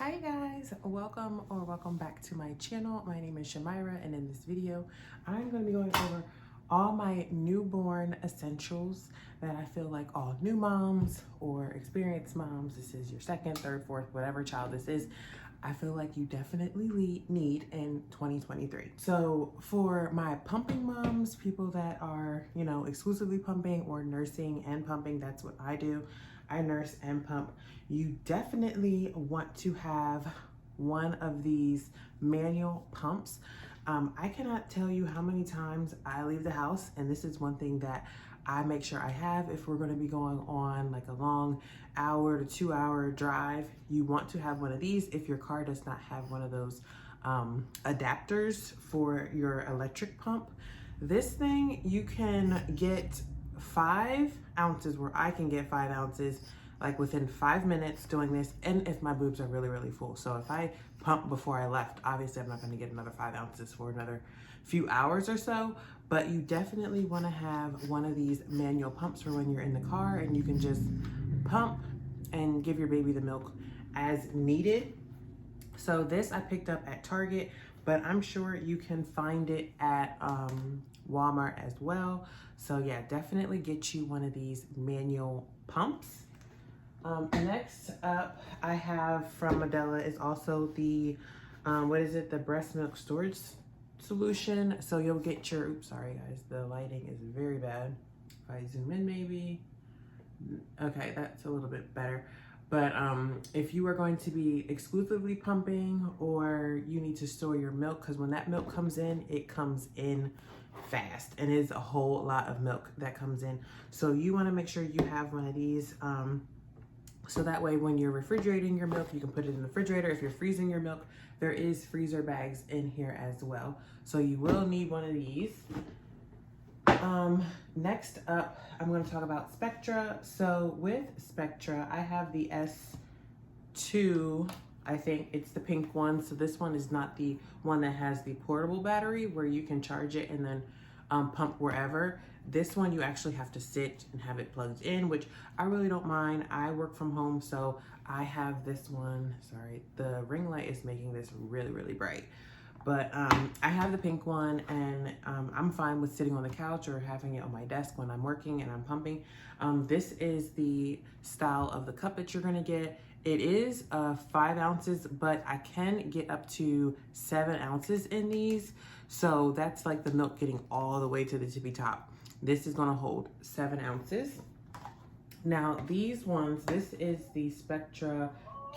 Hi guys, welcome back to my channel. My name is Shamira, and in this video I'm going to be going over all my newborn essentials that I feel like all new moms or experienced moms, this is your second, third, fourth, whatever child this is, I feel like you definitely need in 2023. So for my pumping moms, people that are, exclusively pumping or nursing and pumping, that's what I do. I nurse and pump. You definitely want to have one of these manual pumps. I cannot tell you how many times I leave the house, and this is one thing that I make sure I have if we're going to be going on like a long hour to 2 hour drive. You want to have one of these if your car does not have one of those adapters for your electric pump. This thing, you can get 5 ounces, where I can get 5 ounces like within 5 minutes doing this, and if my boobs are really full. So if I pump before I left, obviously I'm not going to get another 5 ounces for another few hours or so, but you definitely want to have one of these manual pumps for when you're in the car and you can just pump and give your baby the milk as needed. So this I picked up at Target, but I'm sure you can find it at Walmart as well. So yeah, definitely get you one of these manual pumps. Next up I have from Medela is also the, the breast milk storage solution. So you'll get your, oops, sorry guys, the lighting is very bad. If I zoom in maybe, okay, that's a little bit better. But if you are going to be exclusively pumping, or you need to store your milk, because when that milk comes in, it comes in fast and it's a whole lot of milk that comes in. So you want to make sure you have one of these, so that way when you're refrigerating your milk, you can put it in the refrigerator. If you're freezing your milk, there is freezer bags in here as well. So you will need one of these. Next up, I'm going to talk about Spectra. So with Spectra, I have the S2, I think it's the pink one. So this one is not the one that has the portable battery where you can charge it and then pump wherever. This one you actually have to sit and have it plugged in, which I really don't mind. I work from home, so I have this one. Sorry, the ring light is making this really bright. But I have the pink one, and I'm fine with sitting on the couch or having it on my desk when I'm working and I'm pumping. This is the style of the cup that you're gonna get. It is 5 ounces, but I can get up to 7 ounces in these. So that's like the milk getting all the way to the tippy top. This is gonna hold 7 ounces. Now these ones, this is the Spectra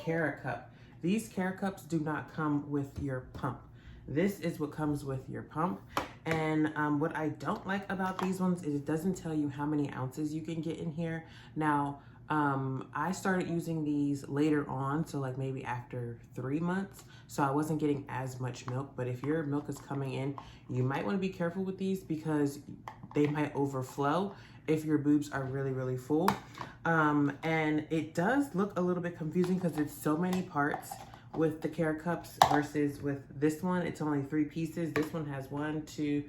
Cara Cup. These Cara Cups do not come with your pump. This is what comes with your pump. And what I don't like about these ones is it doesn't tell you how many ounces you can get in here. Now, I started using these later on, so like maybe after 3 months. So I wasn't getting as much milk, but if your milk is coming in, you might want to be careful with these because they might overflow if your boobs are really full. And it does look a little bit confusing because it's so many parts with the Cara Cups versus with this one. It's only 3 pieces. This one has 1, 2,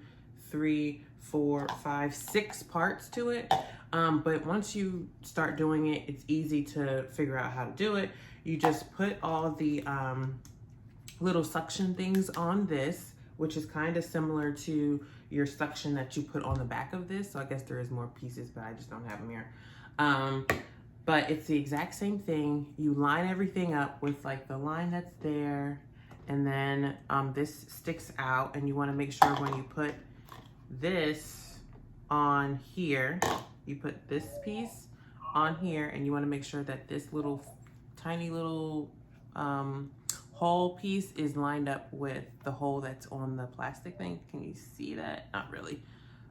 3, 4, 5, 6 parts to it. But once you start doing it, it's easy to figure out how to do it. You just put all the little suction things on this, which is kind of similar to your suction that you put on the back of this. So I guess there is more pieces, but I just don't have them here. But it's the exact same thing. You line everything up with like the line that's there, and then this sticks out, and you want to make sure when you put this on here, you put this piece on here, and you want to make sure that this little tiny little hole piece is lined up with the hole that's on the plastic thing. Can you see that? Not really,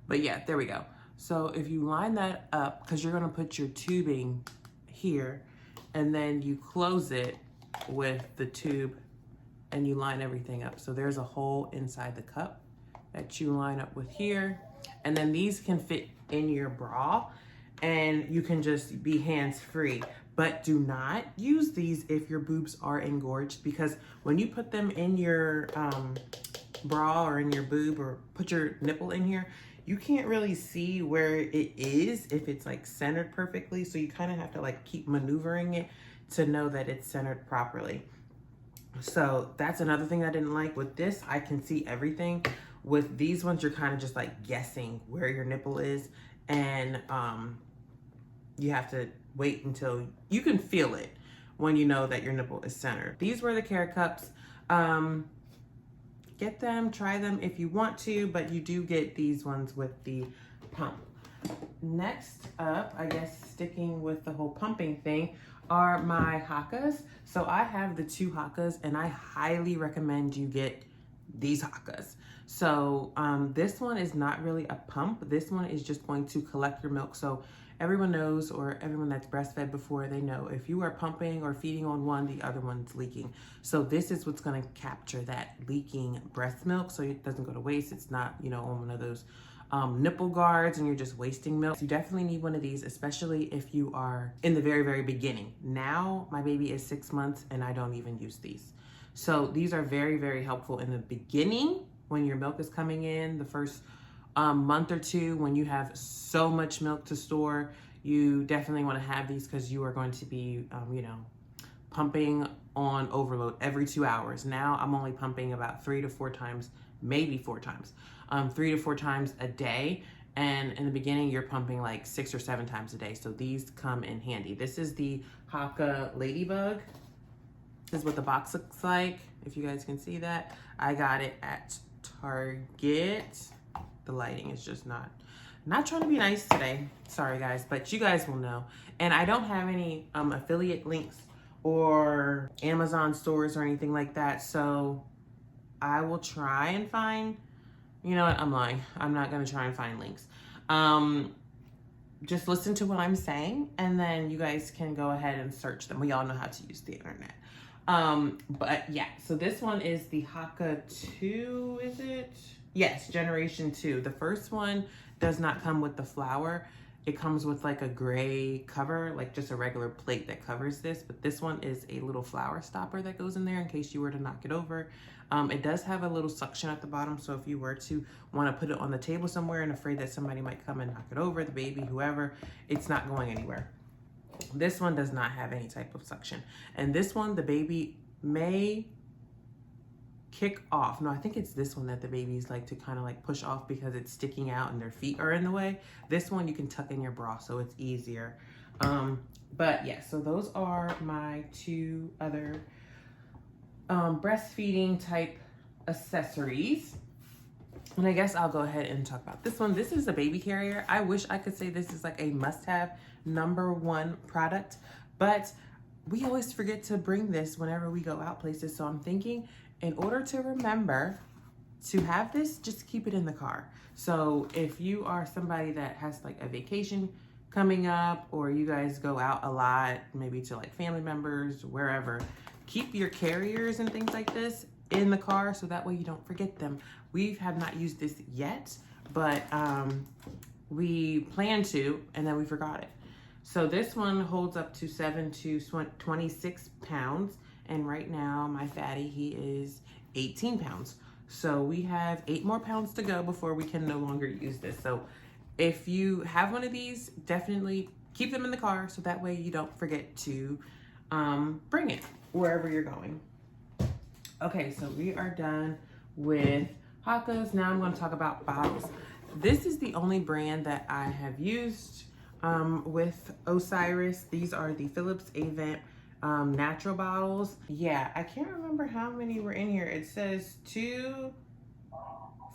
but yeah, there we go. So if you line that up, because you're going to put your tubing here, and then you close it with the tube and you line everything up. So there's a hole inside the cup that you line up with here, and then these can fit in your bra and you can just be hands-free. But do not use these if your boobs are engorged, because when you put them in your bra or in your boob, or put your nipple in here, you can't really see where it is if it's like centered perfectly. So you kind of have to like keep maneuvering it to know that it's centered properly. So that's another thing I didn't like. With this, I can see everything. With these ones, you're kind of just like guessing where your nipple is, and you have to wait until you can feel it when you know that your nipple is centered. These were the Care Cups. Get them, try them if you want to, but you do get these ones with the pump. Next up, I guess sticking with the whole pumping thing, are my Hakkas. So I have the 2 Hakkas, and I highly recommend you get these Hakkas. So this one is not really a pump. This one is just going to collect your milk. So everyone knows, or everyone that's breastfed before, they know if you are pumping or feeding on one, the other one's leaking. So this is what's going to capture that leaking breast milk so it doesn't go to waste. It's not, you know, on one of those nipple guards and you're just wasting milk. So you definitely need one of these, especially if you are in the very, very beginning. Now my baby is 6 months and I don't even use these. So these are very, very helpful in the beginning when your milk is coming in, the first month or 2, when you have so much milk to store. You definitely want to have these because you are going to be, you know, pumping on overload every 2 hours. Now I'm only pumping about 3 to 4 times, maybe 4 times, 3 to 4 times a day. And in the beginning, you're pumping like 6 or 7 times a day. So these come in handy. This is the Hakka Ladybug. This is what the box looks like, if you guys can see that. I got it at Target. The lighting is just not trying to be nice today. Sorry guys, but you guys will know. And I don't have any affiliate links or Amazon stores or anything like that. So I will try and find, you know what, I'm lying. I'm not gonna try and find links. Just listen to what I'm saying and then you guys can go ahead and search them. We all know how to use the internet. But yeah, so this one is the Hakka 2, is it? Yes, generation 2. The first one does not come with the flower. It comes with like a gray cover, like just a regular plate that covers this. But this one is a little flower stopper that goes in there in case you were to knock it over. It does have a little suction at the bottom. So if you were to want to put it on the table somewhere and afraid that somebody might come and knock it over, the baby, whoever, it's not going anywhere. This one does not have any type of suction. And this one, the baby may kick off. No, I think it's this one that the babies like to kind of like push off because it's sticking out and their feet are in the way. This one you can tuck in your bra, so it's easier. But yeah, so those are my 2 other breastfeeding type accessories. And I guess I'll go ahead and talk about this one. This is a baby carrier. I wish I could say this is like a must-have #1 product, but we always forget to bring this whenever we go out places. So I'm thinking, in order to remember to have this, just keep it in the car. So if you are somebody that has like a vacation coming up, or you guys go out a lot, maybe to like family members, wherever, keep your carriers and things like this in the car so that way you don't forget them. We have not used this yet, but we plan to, and then we forgot it. So this one holds up to 7 to 26 pounds. And right now, my fatty, he is 18 pounds. So we have 8 more pounds to go before we can no longer use this. So if you have one of these, definitely keep them in the car so that way you don't forget to bring it wherever you're going. Okay, so we are done with Hakkas. Now I'm going to talk about bottles. This is the only brand that I have used with Osiris. These are the Philips Avent natural bottles. Yeah, I can't remember how many were in here. It says 2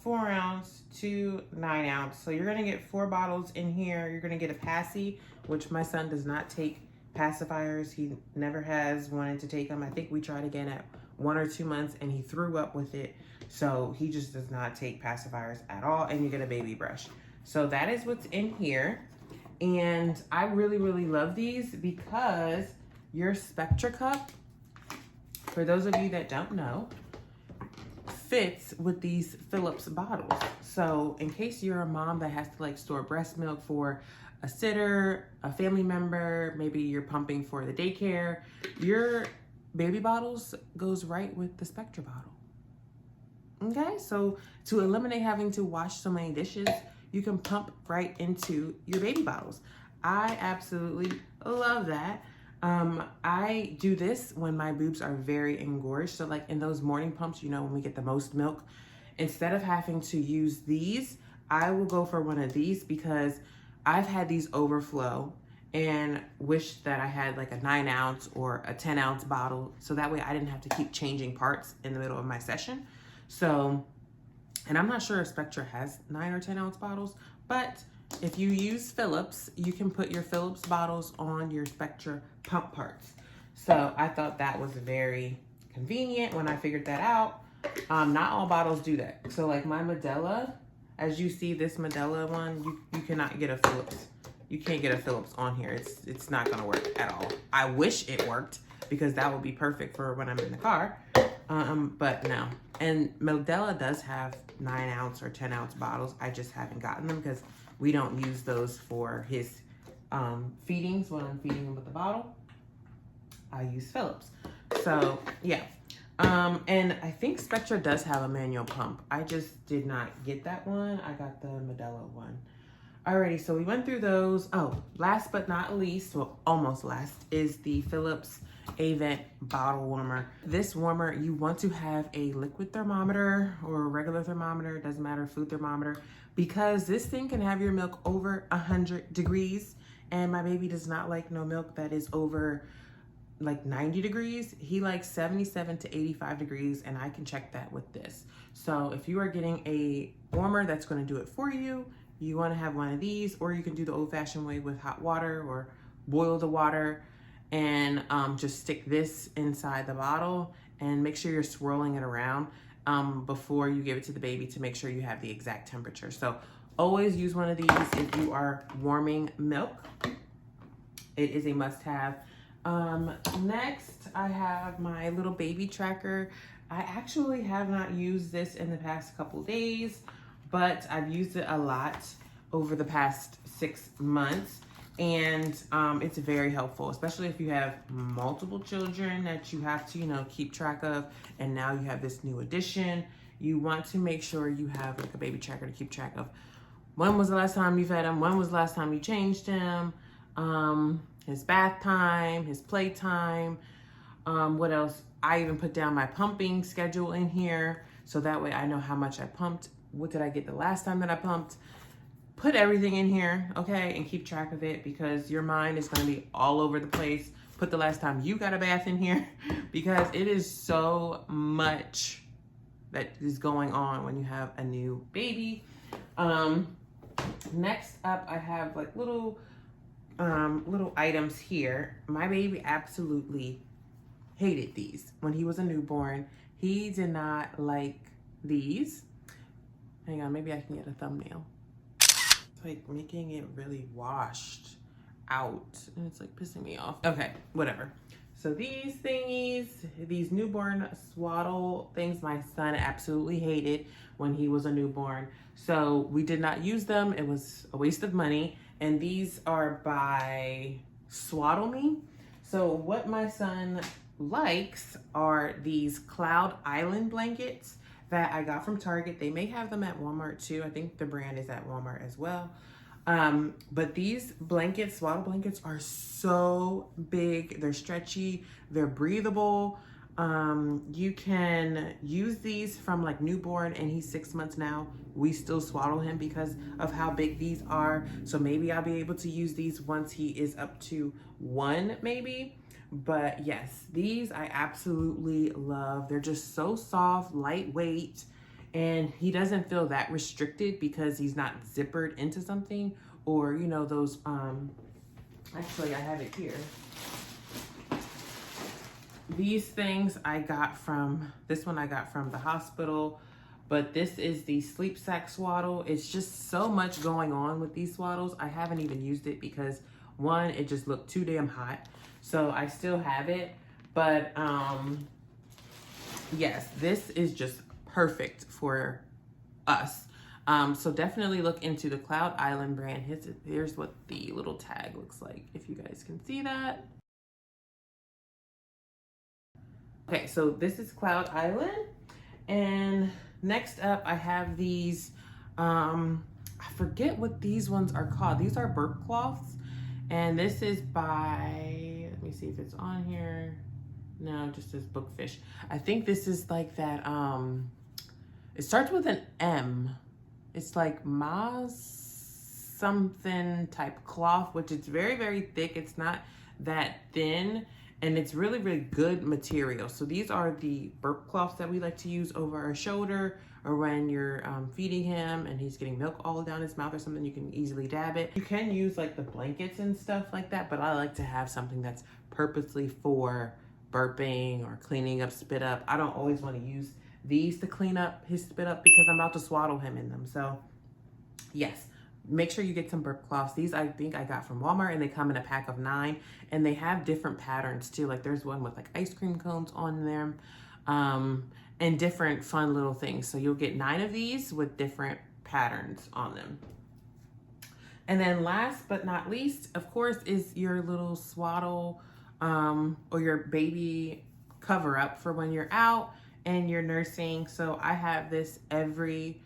4-ounce, 2 9-ounce. So you're gonna get 4 bottles in here. You're gonna get a passy, which my son does not take pacifiers. He never has wanted to take them. I think we tried again at 1 or 2 months and he threw up with it. So he just does not take pacifiers at all. And you get a baby brush. So that is what's in here. And I really, really love these because your Spectra Cup, for those of you that don't know, fits with these Philips bottles. So in case you're a mom that has to like store breast milk for a sitter, a family member, maybe you're pumping for the daycare, your baby bottles goes right with the Spectra bottle. Okay, so to eliminate having to wash so many dishes, you can pump right into your baby bottles. I absolutely love that. I do this when my boobs are very engorged. So like in those morning pumps, you know, when we get the most milk, instead of having to use these, I will go for one of these because I've had these overflow and wish that I had like a 9-ounce or a 10-ounce bottle. So that way I didn't have to keep changing parts in the middle of my session. So, and I'm not sure if Spectra has 9 or 10-ounce bottles, but if you use Philips, you can put your Philips bottles on your Spectra pump parts. So I thought that was very convenient when I figured that out. Not all bottles do that. So like my Medela, as you see this Medela one, you cannot get a Philips. You can't get a Philips on here. It's not gonna work at all. I wish it worked because that would be perfect for when I'm in the car. But no. And Medela does have 9-ounce or 10-ounce bottles. I just haven't gotten them because we don't use those for his feedings when I'm feeding him with the bottle. I use Philips. So yeah. And I think Spectra does have a manual pump. I just did not get that one. I got the Medela one. Alrighty, so we went through those. Oh, last but not least, well, almost last, is the Philips Avent bottle warmer. This warmer, you want to have a liquid thermometer or a regular thermometer, doesn't matter, food thermometer, because this thing can have your milk over 100 degrees, and my baby does not like no milk that is over like 90 degrees. He likes 77 to 85 degrees, and I can check that with this. So if you are getting a warmer that's going to do it for you, you want to have one of these, or you can do the old-fashioned way with hot water or boil the water and just stick this inside the bottle and make sure you're swirling it around before you give it to the baby to make sure you have the exact temperature. So always use one of these if you are warming milk. It is a must-have. Next, I have my little baby tracker. I actually have not used this in the past couple days, but I've used it a lot over the past 6 months, and it's very helpful, especially if you have multiple children that you have to, you know, keep track of, and now you have this new addition. You want to make sure you have like a baby tracker to keep track of when was the last time you fed him, when was the last time you changed him, his bath time, his play time, what else? I even put down my pumping schedule in here, so that way I know how much I pumped. What did I get the last time that I pumped? Put everything in here, okay, and keep track of it because your mind is going to be all over the place. Put the last time you got a bath in here because it is so much that is going on when you have a new baby. Next up, I have like little items here. My baby absolutely hated these when he was a newborn. He did not like these. Hang on, maybe I can get a thumbnail. It's like making it really washed out and it's like pissing me off. Okay, whatever. So these thingies, these newborn swaddle things, my son absolutely hated when he was a newborn. So we did not use them. It was a waste of money. And these are by Swaddle Me. So what my son likes are these Cloud Island blankets that I got from Target. They may have them at Walmart too. I think the brand is at Walmart as well. But these blankets, swaddle blankets, are so big. They're stretchy, they're breathable. You can use these from like newborn, and he's 6 months now. We still swaddle him because of how big these are. So maybe I'll be able to use these once he is up to 1 maybe. But yes, these I absolutely love. They're just so soft, lightweight, and he doesn't feel that restricted because he's not zippered into something, or you know those actually I have it here. These things I got from, this one I got from the hospital, but this is the sleep sack swaddle. It's just so much going on with these swaddles. I haven't even used it because one, it just looked too damn hot. So I still have it, but yes, this is just perfect for us. So definitely look into the Cloud Island brand. Here's what the little tag looks like, if you guys can see that. Okay, so this is Cloud Island. And next up, I have these, I forget what these ones are called. These are burp cloths. And this is by, let me see if it's on here. No, just says bookfish. I think this is like that, it starts with an M. It's like Maz something type cloth, which is very, very thick. It's not that thin, and it's really, really good material. So these are the burp cloths that we like to use over our shoulder, or when you're feeding him and he's getting milk all down his mouth or something, you can easily dab it. You can use like the blankets and stuff like that, but I like to have something that's purposely for burping or cleaning up spit up. I don't always want to use these to clean up his spit up because I'm about to swaddle him in them. So yes, make sure you get some burp cloths. These I think I got from Walmart, and they come in a pack of 9, and they have different patterns too. Like there's one with like ice cream cones on them, and different fun little things. So you'll get 9 of these with different patterns on them. And then last but not least, of course, is your little swaddle or your baby cover up for when you're out and you're nursing. So I have this every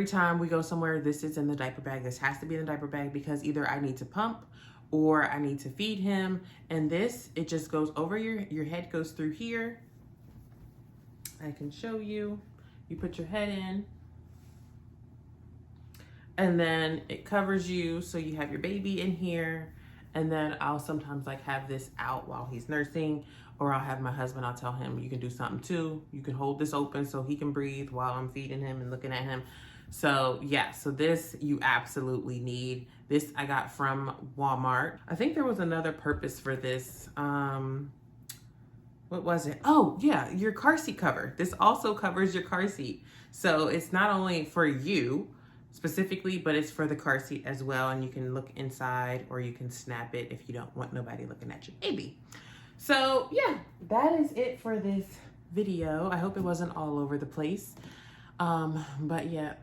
time we go somewhere. This is in the diaper bag. This has to be in the diaper bag because either I need to pump or I need to feed him. And this, it just goes over your head, goes through here. I can show you. You put your head in, and then it covers you, so you have your baby in here. And then I'll sometimes like have this out while he's nursing, or I'll have my husband, I'll tell him, you can do something too. You can hold this open so he can breathe while I'm feeding him and looking at him. So yeah, so this you absolutely need. This I got from Walmart. I think there was another purpose for this. What was it? Oh yeah, your car seat cover. This also covers your car seat. So it's not only for you specifically, but it's for the car seat as well. And you can look inside, or you can snap it if you don't want nobody looking at your baby. So yeah, that is it for this video. I hope it wasn't all over the place. But yeah,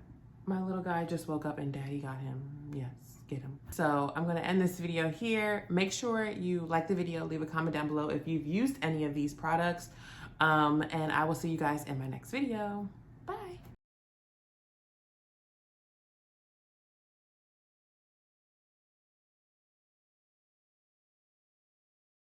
my little guy just woke up and daddy got him. Yes, get him. So I'm gonna end this video here. Make sure you like the video, leave a comment down below if you've used any of these products. And I will see you guys in my next video.